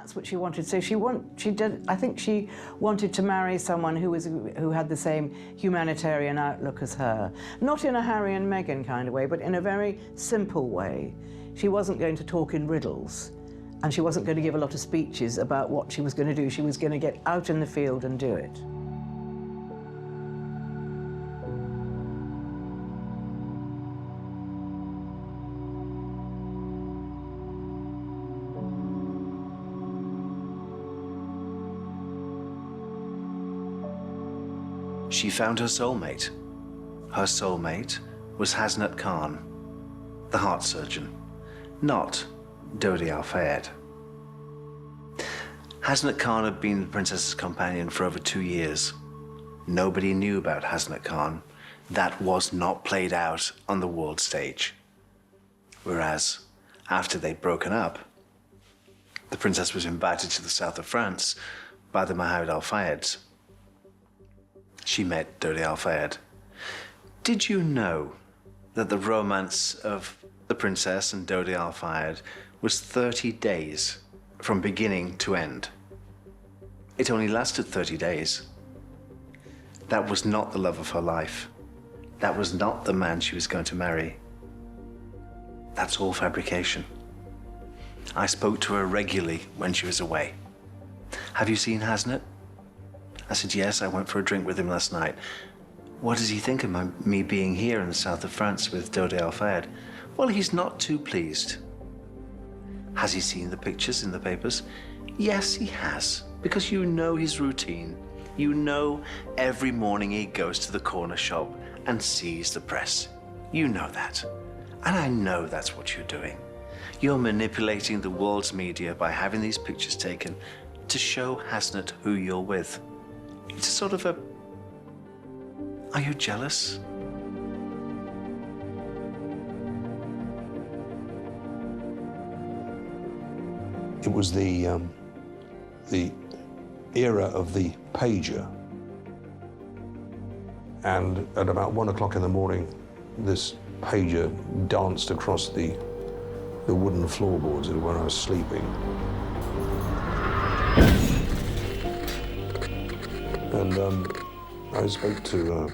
that's what she wanted. So I think she wanted to marry someone who had the same humanitarian outlook as her. Not in a Harry and Meghan kind of way, but in a very simple way. She wasn't going to talk in riddles, and she wasn't going to give a lot of speeches about what she was going to do. She was going to get out in the field and do it. She found her soulmate. Her soulmate was Hasnat Khan, the heart surgeon, not Dodi Fayed. Hasnat Khan had been the princess's companion for over 2 years. Nobody knew about Hasnat Khan. That was not played out on the world stage. Whereas, after they'd broken up, the princess was invited to the south of France by the Mohammed Al-Fayeds. She met Dodi Fayed. Did you know that the romance of the princess and Dodi Fayed was 30 days from beginning to end? It only lasted 30 days. That was not the love of her life. That was not the man she was going to marry. That's all fabrication. I spoke to her regularly when she was away. Have you seen Hasnat? I said, yes, I went for a drink with him last night. What does he think of me being here in the south of France with Dodi Fayed? Well, he's not too pleased. Has he seen the pictures in the papers? Yes, he has, because you know his routine. You know every morning he goes to the corner shop and sees the press. You know that. And I know that's what you're doing. You're manipulating the world's media by having these pictures taken to show Hasnat who you're with. It's sort of a... Are you jealous? It was the era of the pager. And at about 1 o'clock in the morning, this pager danced across the wooden floorboards where I was sleeping. And I spoke to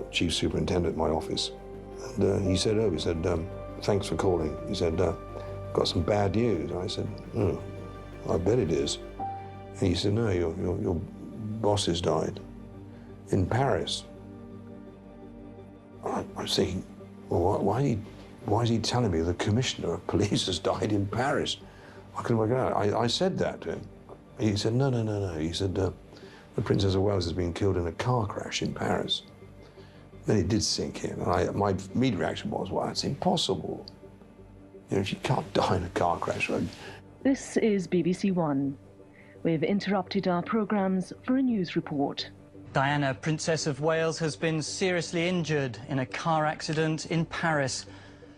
Chief Superintendent at my office. And he said, thanks for calling. He said, got some bad news. I said, oh, I bet it is. And he said, no, your boss has died in Paris. I was thinking, well, why is he telling me the commissioner of police has died in Paris? I couldn't work it out. I said that to him. He said, no. He said, the Princess of Wales has been killed in a car crash in Paris. Then it did sink in. And my immediate reaction was, well, that's impossible. You know, she can't die in a car crash. Right? This is BBC One. We've interrupted our programmes for a news report. Diana, Princess of Wales, has been seriously injured in a car accident in Paris.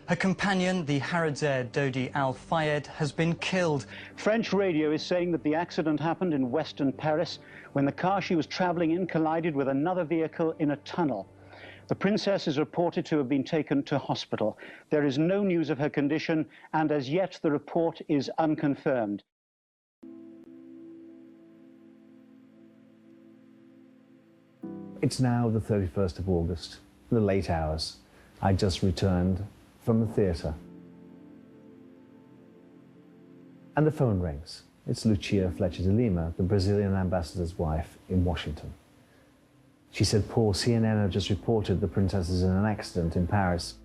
Her companion, the Harrods heir Dodi Fayed, has been killed. French radio is saying that the accident happened in western Paris when the car she was travelling in collided with another vehicle in a tunnel. The princess is reported to have been taken to hospital. There is no news of her condition, and as yet the report is unconfirmed. It's now the 31st of August, the late hours. I just returned from the theatre. And the phone rings. It's Lucia Fletcher de Lima, the Brazilian ambassador's wife in Washington. She said, Paul, CNN have just reported the princess is in an accident in Paris.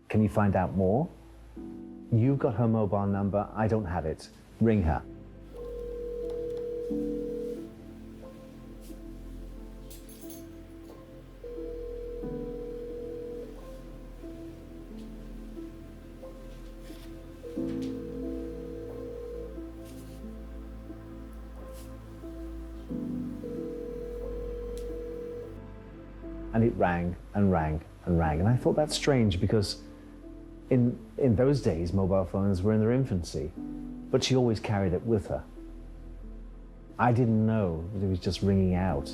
Can you find out more? You've got her mobile number. I don't have it. Ring her. And it rang and rang and rang. And I thought that's strange because in those days, mobile phones were in their infancy, but she always carried it with her. I didn't know that it was just ringing out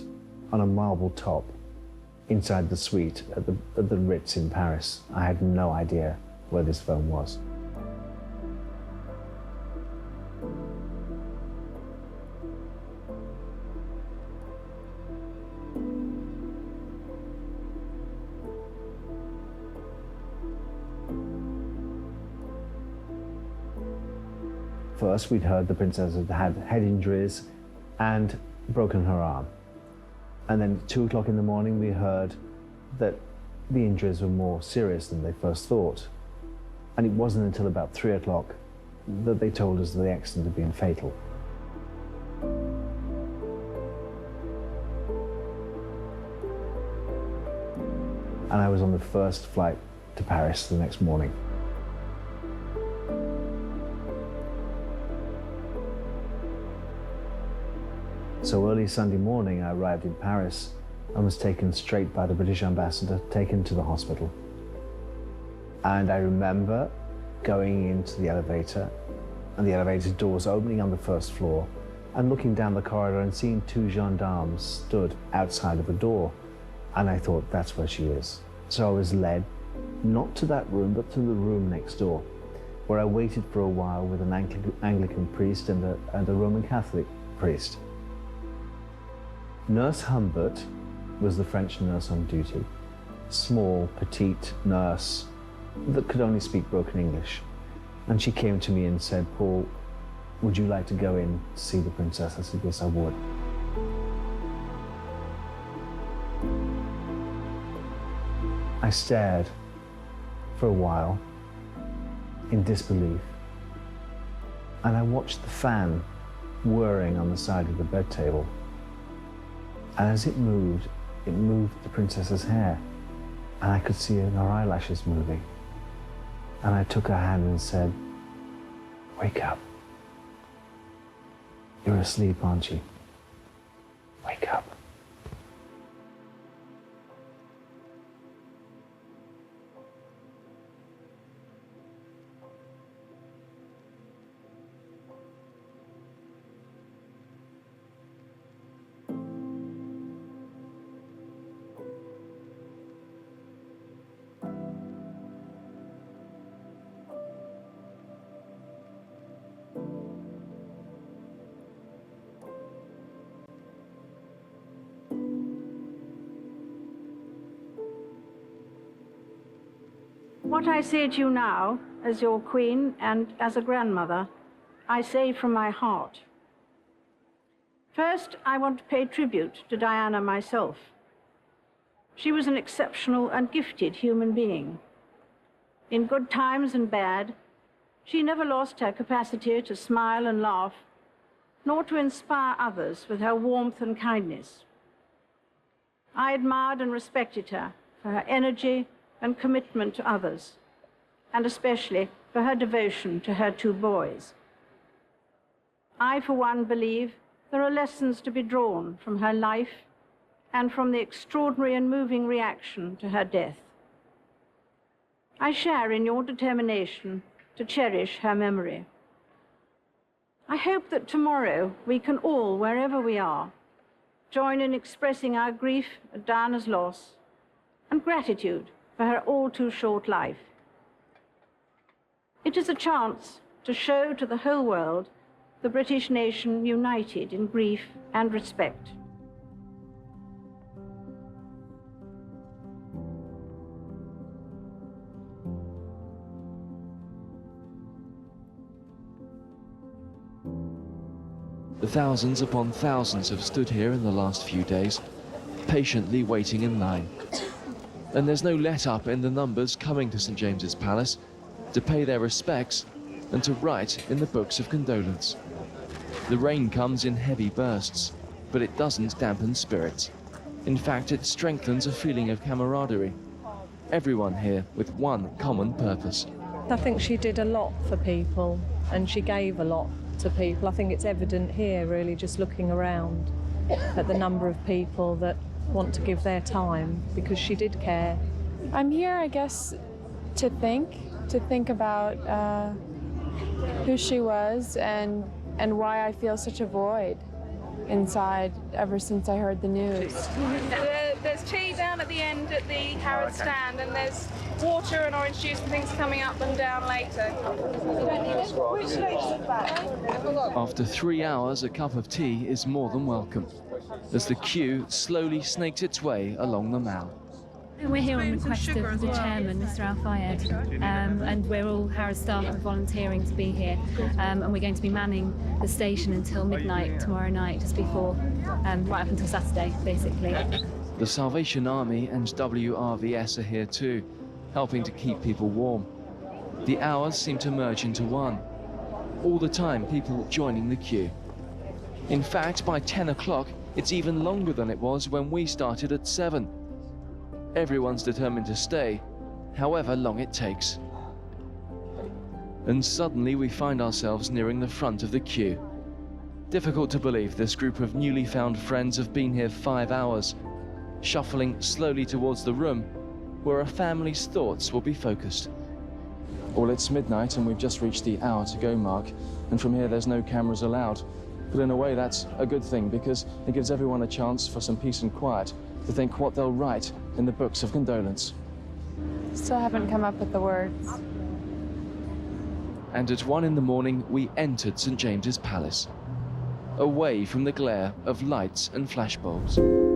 on a marble top inside the suite at the Ritz in Paris. I had no idea where this phone was. First, we'd heard the princess had had head injuries and broken her arm. And then at 2 o'clock in the morning, we heard that the injuries were more serious than they first thought. And it wasn't until about 3 o'clock that they told us that the accident had been fatal. And I was on the first flight to Paris the next morning. So early Sunday morning, I arrived in Paris and was taken straight by the British ambassador, taken to the hospital. And I remember going into the elevator and the elevator doors opening on the first floor and looking down the corridor and seeing 2 gendarmes stood outside of the door. And I thought, that's where she is. So I was led, not to that room, but to the room next door, where I waited for a while with an Anglican priest and a Roman Catholic priest. Nurse Humbert was the French nurse on duty, small, petite nurse that could only speak broken English. And she came to me and said, "Paul, would you like to go in to see the princess?" I said, "Yes, I would." I stared for a while in disbelief, and I watched the fan whirring on the side of the bed table. And as it moved the princess's hair, and I could see her eyelashes moving. And I took her hand and said, "Wake up. You're asleep, aren't you? Wake up." What I say to you now, as your queen and as a grandmother, I say from my heart. First, I want to pay tribute to Diana myself. She was an exceptional and gifted human being. In good times and bad, she never lost her capacity to smile and laugh, nor to inspire others with her warmth and kindness. I admired and respected her for her energy and commitment to others, and especially for her devotion to her 2 boys. I, for one, believe there are lessons to be drawn from her life and from the extraordinary and moving reaction to her death. I share in your determination to cherish her memory. I hope that tomorrow we can all, wherever we are, join in expressing our grief at Diana's loss and gratitude for her all too short life. It is a chance to show to the whole world the British nation united in grief and respect. The thousands upon thousands have stood here in the last few days, patiently waiting in line. And there's no let-up in the numbers coming to St James's Palace to pay their respects and to write in the books of condolence. The rain comes in heavy bursts, but it doesn't dampen spirits. In fact, it strengthens a feeling of camaraderie. Everyone here with one common purpose. I think she did a lot for people, and she gave a lot to people. I think it's evident here, really, just looking around at the number of people that want to give their time, because she did care. I'm here, I guess, to think about who she was and why I feel such a void inside ever since I heard the news. There's tea down at the end at the Harrods stand, and there's water and orange juice and things coming up and down later. After 3 hours, a cup of tea is more than welcome, as the queue slowly snakes its way along the Mall. We're here on request of the chairman, Mr. Al Fayed, and we're all Harrods staff are volunteering to be here, and we're going to be manning the station until midnight tomorrow night, just before, right up until Saturday, basically. The Salvation Army and WRVS are here too, helping to keep people warm. The hours seem to merge into one. All the time, people joining the queue. In fact, by 10 o'clock, it's even longer than it was when we started at 7. Everyone's determined to stay, however long it takes. And suddenly we find ourselves nearing the front of the queue. Difficult to believe this group of newly found friends have been here 5 hours, shuffling slowly towards the room where a family's thoughts will be focused. Well, it's midnight and we've just reached the hour to go mark, and from here there's no cameras allowed. But in a way that's a good thing, because it gives everyone a chance for some peace and quiet to think what they'll write in the books of condolence. Still haven't come up with the words. And at 1 in the morning, we entered St. James's Palace, away from the glare of lights and flashbulbs.